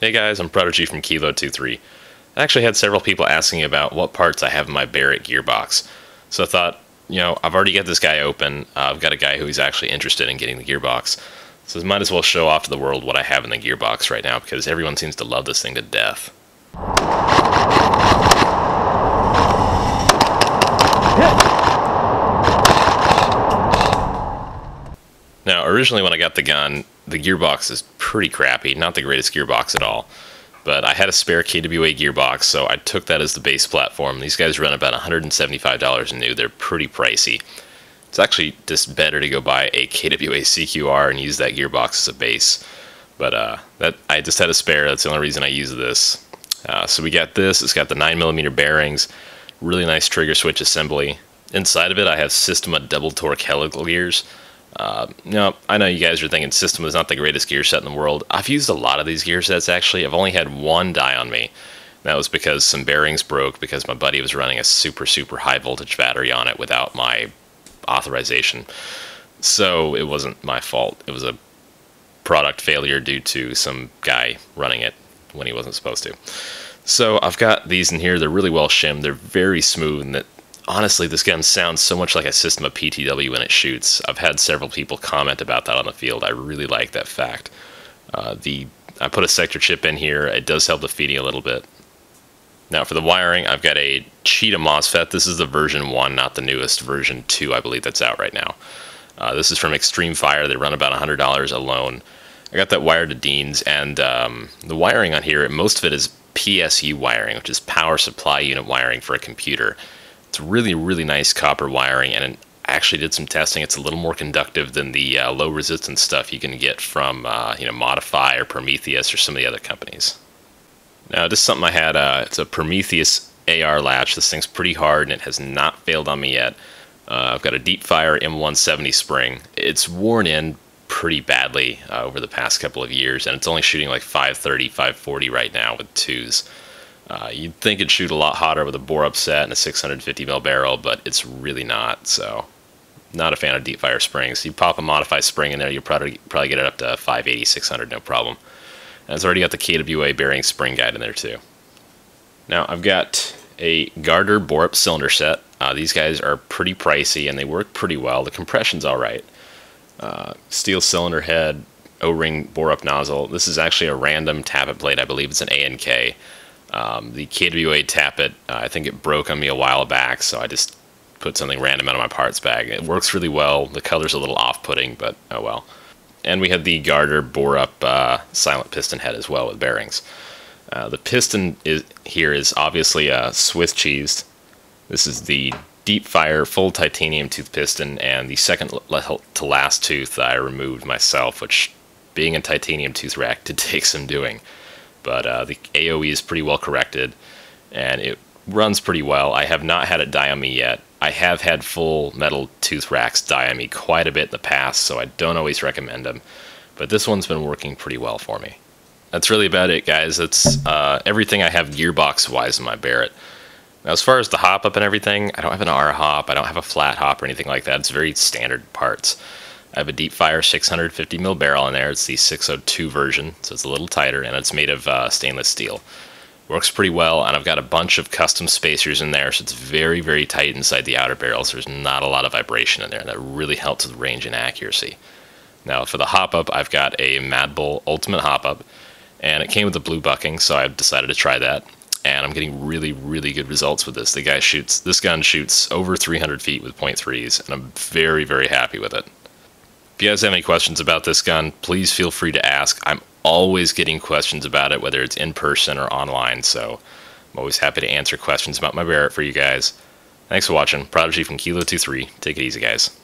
Hey guys, I'm Prodigy from Kilo23. I actually had several people asking about what parts I have in my Barrett gearbox. So I thought, I've already got this guy open. I've got a guy who's actually interested in getting the gearbox. So I might as well show off to the world what I have in the gearbox right now because everyone seems to love this thing to death. Now, originally when I got the gun, the gearbox is pretty crappy, not the greatest gearbox at all. But I had a spare KWA gearbox, so I took that as the base platform. These guys run about $175 new. They're pretty pricey. It's actually just better to go buy a KWA CQR and use that gearbox as a base. But I just had a spare. That's the only reason I use this. So we got this. It's got the 9mm bearings, really nice trigger switch assembly. Inside of it, I have Systema double torque helical gears. I know you guys are thinking Systema is not the greatest gear set in the world. I've used a lot of these gear sets actually. I've only had one die on me. That was because some bearings broke because my buddy was running a super high voltage battery on it without my authorization. So it wasn't my fault. It was a product failure due to some guy running it when he wasn't supposed to. So I've got these in here. They're really well shimmed. They're very smooth, and honestly, this gun sounds so much like a Systema PTW when it shoots. I've had several people comment about that on the field. I really like that fact. I put a sector chip in here. It does help the feeding a little bit. Now for the wiring, I've got a Cheetah MOSFET. This is the version 1, not the newest version 2, I believe, that's out right now. This is from Extreme Fire. They run about $100 alone. I got that wired to Dean's, and the wiring on here, most of it is PSU wiring, which is power supply unit wiring for a computer. It's really nice copper wiring, and I actually did some testing. It's a little more conductive than the low resistance stuff you can get from Modify or Prometheus or some of the other companies. Now, just something I had. It's a Prometheus AR latch. This thing's pretty hard, and it has not failed on me yet. I've got a Deepfire M170 spring. It's worn in pretty badly over the past couple of years, and it's only shooting like 530, 540 right now with 2s. You'd think it'd shoot a lot hotter with a bore up set and a 650mm barrel, but it's really not, so not a fan of Deepfire springs. You pop a Modify spring in there, you'll probably get it up to 580, 600, no problem. And it's already got the KWA bearing spring guide in there too. Now I've got a Garter bore up cylinder set. These guys are pretty pricey and they work pretty well. The compression's alright. Steel cylinder head, O-ring bore up nozzle. This is actually a random tappet plate. I believe it's an A&K. The KWA tappet, I think it broke on me a while back, so I just put something random out of my parts bag. It works really well. The color's a little off-putting, but oh well. And we had the Garter bore-up silent piston head as well with bearings. The piston here is obviously Swiss cheesed. This is the Deepfire full titanium tooth piston, and the second to last tooth I removed myself, which, being a titanium tooth rack, did take some doing. But the AOE is pretty well corrected, and it runs pretty well. I have not had it die on me yet. I have had full metal tooth racks die on me quite a bit in the past, so I don't always recommend them. But this one's been working pretty well for me. That's really about it, guys. That's everything I have gearbox-wise in my Barrett. Now, as far as the hop-up and everything, I don't have an R-hop, I don't have a flat hop or anything like that. It's very standard parts. I have a Deepfire 650mm barrel in there. It's the 602 version, so it's a little tighter, and it's made of stainless steel. Works pretty well, and I've got a bunch of custom spacers in there, so it's very tight inside the outer barrels. There's not a lot of vibration in there, and that really helps with range and accuracy. Now, for the hop-up, I've got a Mad Bull Ultimate hop-up, and it came with the blue bucking, so I've decided to try that. And I'm getting really good results with this. This gun shoots over 300 feet with .3s, and I'm very happy with it. If you guys have any questions about this gun, please feel free to ask. I'm always getting questions about it, whether it's in person or online, so I'm always happy to answer questions about my Barrett for you guys. Thanks for watching. Prodigy from Kilo23. Take it easy, guys.